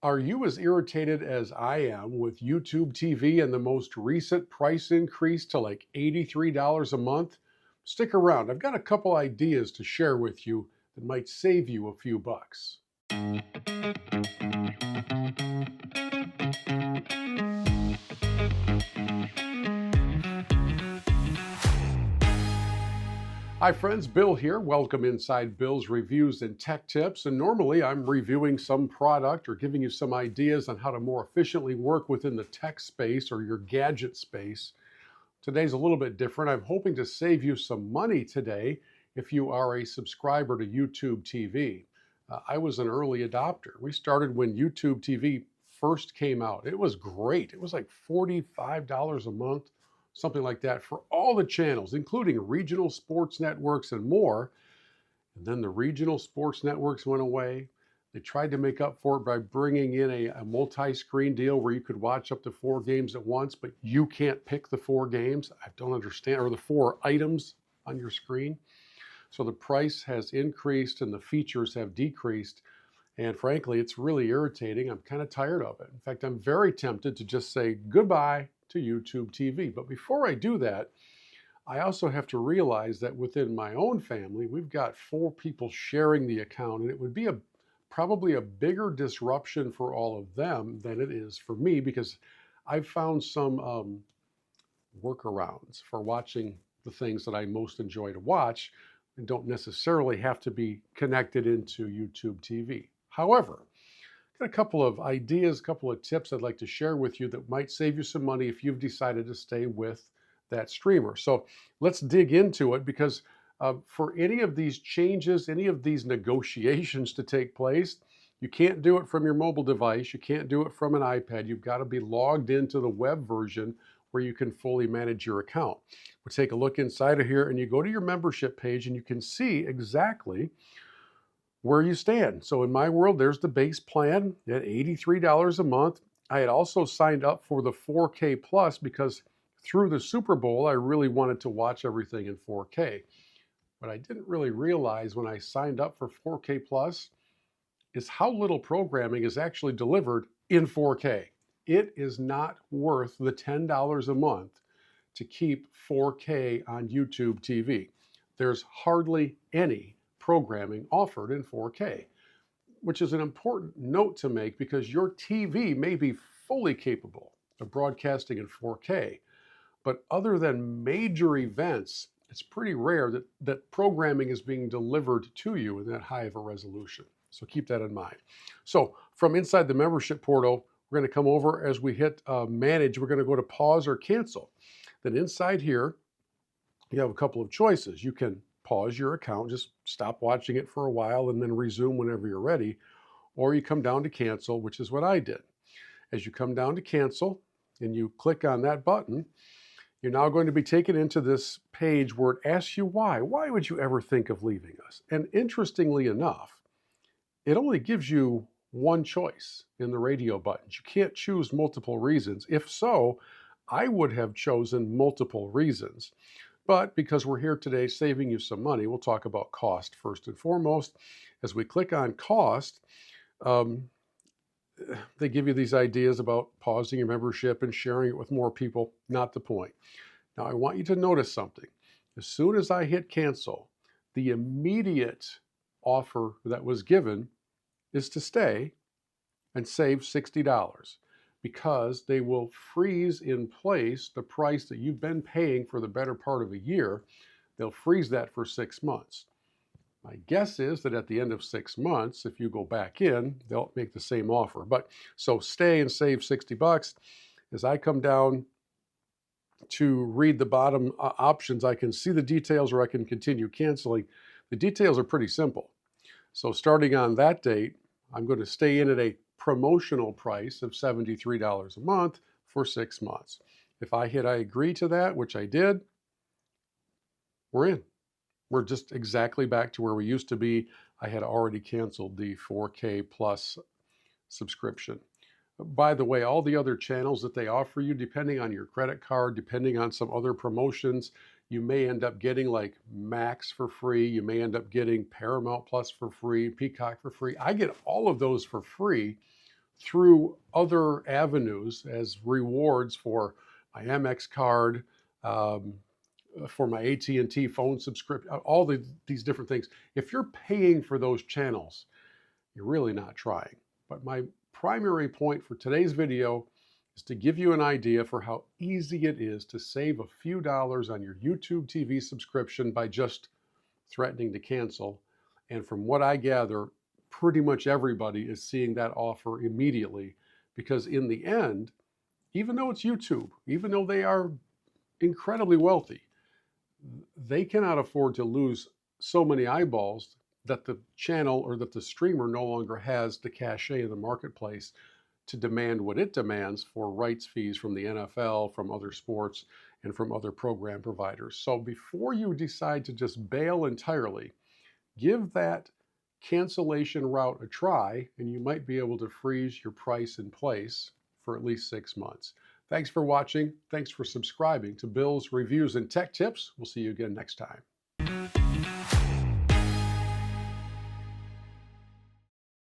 Are you as irritated as I am with YouTube TV and the most recent price increase to like $83 a month? Stick around. I've got a couple ideas to share with you that might save you a few bucks. Hi, friends. Bill here. Welcome inside Bill's Reviews and Tech Tips. And normally I'm reviewing some product or giving you some ideas on how to more efficiently work within the tech space or your gadget space. Today's a little bit different. I'm hoping to save you some money today if you are a subscriber to YouTube TV. I was an early adopter. We started when YouTube TV first came out. It was great. It was like $45 a month, something like that, for all the channels, including regional sports networks and more. And then the regional sports networks went away. They tried to make up for it by bringing in a multi-screen deal where you could watch up to 4 games at once, but you can't pick the 4 games. I don't understand, or the 4 items on your screen. So the price has increased and the features have decreased. And frankly, it's really irritating. I'm kind of tired of it. In fact, I'm very tempted to just say goodbye to YouTube TV. But before I do that, I also have to realize that within my own family, we've got 4 people sharing the account, and it would be probably a bigger disruption for all of them than it is for me, because I've found some workarounds for watching the things that I most enjoy to watch and don't necessarily have to be connected into YouTube TV. However, I've got a couple of ideas, a couple of tips I'd like to share with you that might save you some money if you've decided to stay with that streamer. So let's dig into it, because for any of these changes, any of these negotiations to take place, you can't do it from your mobile device. You can't do it from an iPad. You've got to be logged into the web version where you can fully manage your account. We'll take a look inside of here, and you go to your membership page and you can see exactly where you stand. So in my world, there's the base plan at $83 a month. I had also signed up for the 4K Plus because through the Super Bowl, I really wanted to watch everything in 4K. What I didn't really realize when I signed up for 4K Plus is how little programming is actually delivered in 4K. It is not worth the $10 a month to keep 4K on YouTube TV. There's hardly any programming offered in 4K, which is an important note to make, because your TV may be fully capable of broadcasting in 4K, but other than major events, it's pretty rare that programming is being delivered to you in that high of a resolution. So keep that in mind. So from inside the membership portal, we're going to come over. As we hit manage, we're going to go to pause or cancel. Then inside here, you have a couple of choices. You can pause your account, just stop watching it for a while and then resume whenever you're ready. Or you come down to cancel, which is what I did. As you come down to cancel and you click on that button, you're now going to be taken into this page where it asks you why. Why would you ever think of leaving us? And interestingly enough, it only gives you one choice in the radio buttons. You can't choose multiple reasons. If so, I would have chosen multiple reasons. But because we're here today saving you some money, we'll talk about cost first and foremost. As we click on cost, they give you these ideas about pausing your membership and sharing it with more people. Not the point. Now, I want you to notice something. As soon as I hit cancel, the immediate offer that was given is to stay and save $60, because they will freeze in place the price that you've been paying for the better part of a year. They'll freeze that for 6 months. My guess is that at the end of 6 months, if you go back in, they'll make the same offer. But so stay and save $60. As I come down to read the bottom options, I can see the details or I can continue canceling. The details are pretty simple. So starting on that date, I'm going to stay in at a promotional price of $73 a month for 6 months. If I hit I agree to that, which I did, we're in. We're just exactly back to where we used to be. I had already canceled the 4K Plus subscription. By the way, all the other channels that they offer you, depending on your credit card, depending on some other promotions, you may end up getting like Max for free. You may end up getting Paramount Plus for free, Peacock for free. I get all of those for free through other avenues as rewards for my Amex card, um, for my AT&T phone subscription, all these different things. If you're paying for those channels, you're really not trying. But my primary point for today's video is to give you an idea for how easy it is to save a few dollars on your YouTube TV subscription by just threatening to cancel. And from what I gather, pretty much everybody is seeing that offer immediately, because in the end, even though it's YouTube, even though they are incredibly wealthy, they cannot afford to lose so many eyeballs that the channel or that the streamer no longer has the cachet in the marketplace to demand what it demands for rights fees from the NFL, from other sports, and from other program providers. So before you decide to just bail entirely, give that cancellation route a try, and you might be able to freeze your price in place for at least 6 months. Thanks for watching. Thanks for subscribing to Bill's Reviews and Tech Tips. We'll see you again next time.